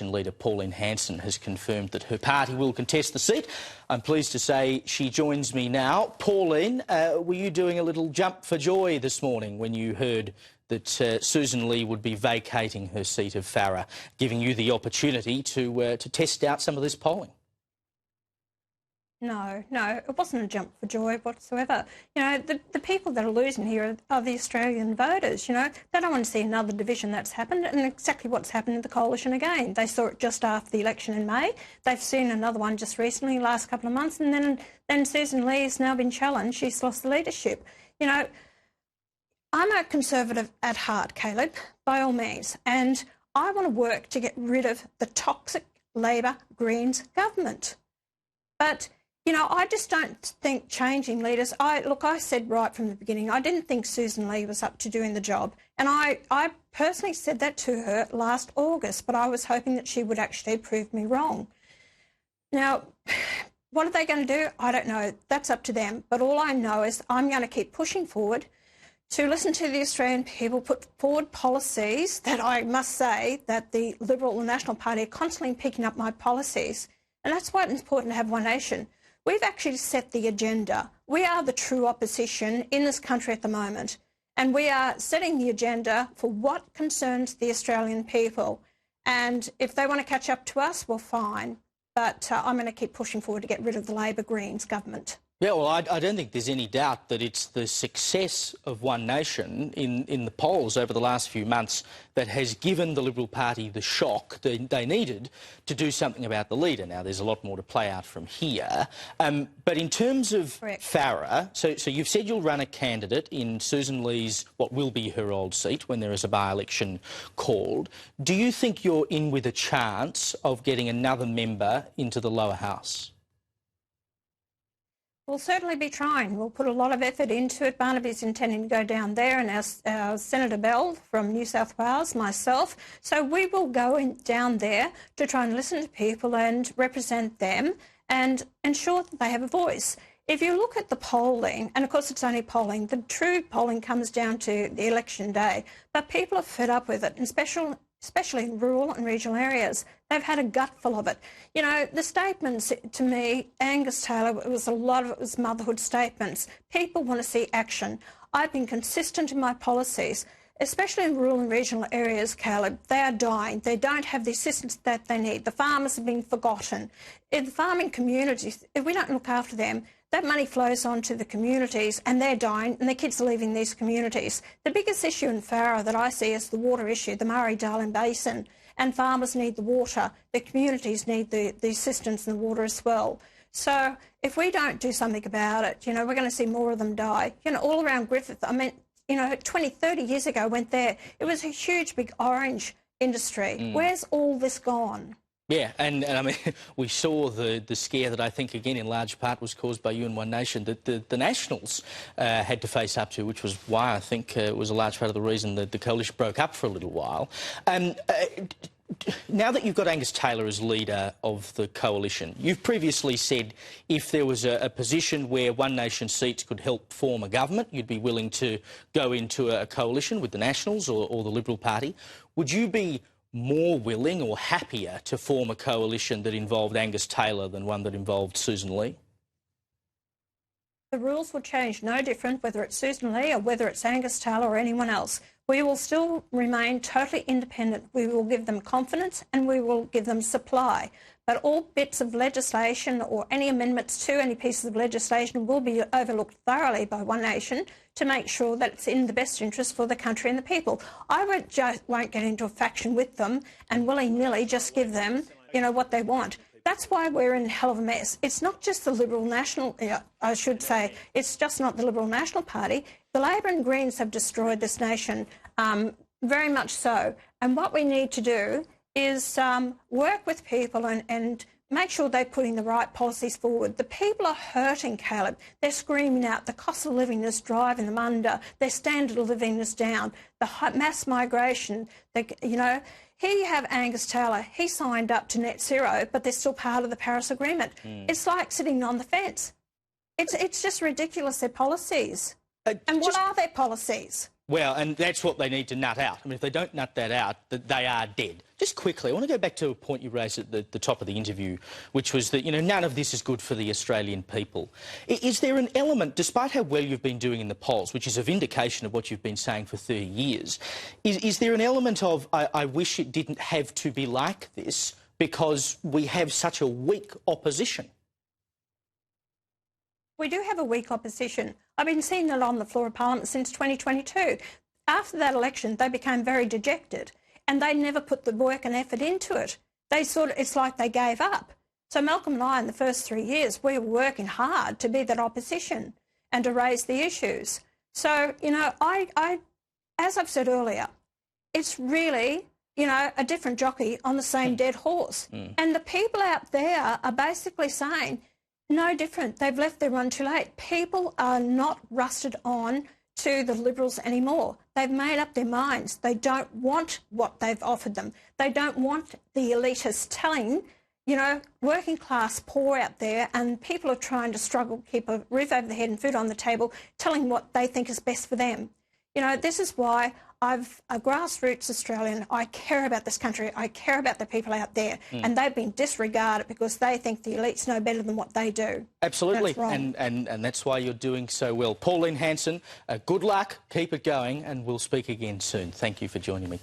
Leader Pauline Hanson has confirmed that her party will contest the seat. I'm pleased to say she joins me now. Pauline, were you doing a little jump for joy this morning when you heard that Sussan Ley would be vacating her seat of Farrer, giving you the opportunity to test out some of this polling? No, it wasn't a jump for joy whatsoever. You know, the people that are losing here are the Australian voters, you know. They don't want to see another division that's happened, and exactly what's happened in the coalition again. They saw it just after the election in May. They've seen another one just recently, last couple of months, and then Sussan Ley has now been challenged. She's lost the leadership. You know, I'm a Conservative at heart, Caleb, by all means, and I want to work to get rid of the toxic Labor Greens government. But you know, I just don't think changing leaders... I said right from the beginning, I didn't think Sussan Ley was up to doing the job. And I personally said that to her last August, but I was hoping that she would actually prove me wrong. Now, what are they going to do? I don't know. That's up to them. But all I know is I'm going to keep pushing forward to listen to the Australian people, put forward policies that I must say that the Liberal and National Party are constantly picking up my policies. And that's why it's important to have one nation. We've actually set the agenda. We are the true opposition in this country at the moment, and we are setting the agenda for what concerns the Australian people. And if they want to catch up to us, well, fine. But I'm going to keep pushing forward to get rid of the Labor Greens government. Yeah, well, I don't think there's any doubt that it's the success of One Nation in the polls over the last few months that has given the Liberal Party the shock they needed to do something about the leader. Now, there's a lot more to play out from here. But in terms of Farrer, so you've said you'll run a candidate in Sussan Ley's, what will be her old seat when there is a by-election called. Do you think you're in with a chance of getting another member into the lower house? We'll certainly be trying. We'll put a lot of effort into it. Barnaby's intending to go down there, and our Senator Bell from New South Wales, myself. So we will go down there to try and listen to people and represent them and ensure that they have a voice. If you look at the polling, and of course it's only polling, the true polling comes down to the election day, but people are fed up with it, and especially in rural and regional areas. They've had a gutful of it. You know, the statements, to me, Angus Taylor, a lot of it was motherhood statements. People want to see action. I've been consistent in my policies, especially in rural and regional areas, Caleb. They are dying. They don't have the assistance that they need. The farmers have been forgotten. In the farming communities, if we don't look after them, that money flows on to the communities and they're dying and the kids are leaving these communities. The biggest issue in Farrer that I see is the water issue, the Murray-Darling Basin, and farmers need the water. The communities need the assistance in the water as well. So if we don't do something about it, you know, we're going to see more of them die. You know, all around Griffith, I mean, you know, 20, 30 years ago I went there. It was a huge, big orange industry. Where's all this gone? Yeah, and I mean, we saw the scare that I think, again, in large part was caused by you and One Nation that the Nationals had to face up to, which was why I think it was a large part of the reason that the coalition broke up for a little while. Now that you've got Angus Taylor as leader of the coalition, you've previously said if there was a position where One Nation seats could help form a government, you'd be willing to go into a coalition with the Nationals or the Liberal Party. Would you be more willing or happier to form a coalition that involved Angus Taylor than one that involved Sussan Ley? The rules will change, no different whether it's Sussan Ley or whether it's Angus Taylor or anyone else. We will still remain totally independent. We will give them confidence and we will give them supply. But all bits of legislation or any amendments to any pieces of legislation will be overlooked thoroughly by One Nation to make sure that it's in the best interest for the country and the people. I won't get into a faction with them and willy-nilly just give them, you know, what they want. That's why we're in a hell of a mess. It's not just the Liberal National, I should say, it's just not the Liberal National Party. The Labor and Greens have destroyed this nation, very much so. And what we need to do is work with people and make sure they're putting the right policies forward. The people are hurting, Caleb. They're screaming out. The cost of living is driving them under. Their standard of living is down. The mass migration, you know, here you have Angus Taylor. He signed up to net zero, but they're still part of the Paris Agreement. It's like sitting on the fence. It's just ridiculous, their policies. And what are their policies? Well, and that's what they need to nut out. I mean, if they don't nut that out, they are dead. Just quickly, I want to go back to a point you raised at the top of the interview, which was that, none of this is good for the Australian people. Is there an element, despite how well you've been doing in the polls, which is a vindication of what you've been saying for 30 years, is there an element of, I wish it didn't have to be like this because we have such a weak opposition? We do have a weak opposition. I've been seeing it on the floor of Parliament since 2022. After that election, they became very dejected and they never put the work and effort into it. It's like they gave up. So Malcolm and I, in the first 3 years, we were working hard to be that opposition and to raise the issues. So, as I've said earlier, it's really, a different jockey on the same dead horse. And the people out there are basically saying, no different. They've left their run too late. People are not rusted on to the Liberals anymore. They've made up their minds. They don't want what they've offered them. They don't want the elitists telling, working class poor out there and people are trying to struggle, keep a roof over their head and food on the table, telling what they think is best for them. This is why I'm a grassroots Australian. I care about this country. I care about the people out there. And they've been disregarded because they think the elites know better than what they do. Absolutely. That's wrong. And that's why you're doing so well. Pauline Hanson, good luck. Keep it going. And we'll speak again soon. Thank you for joining me.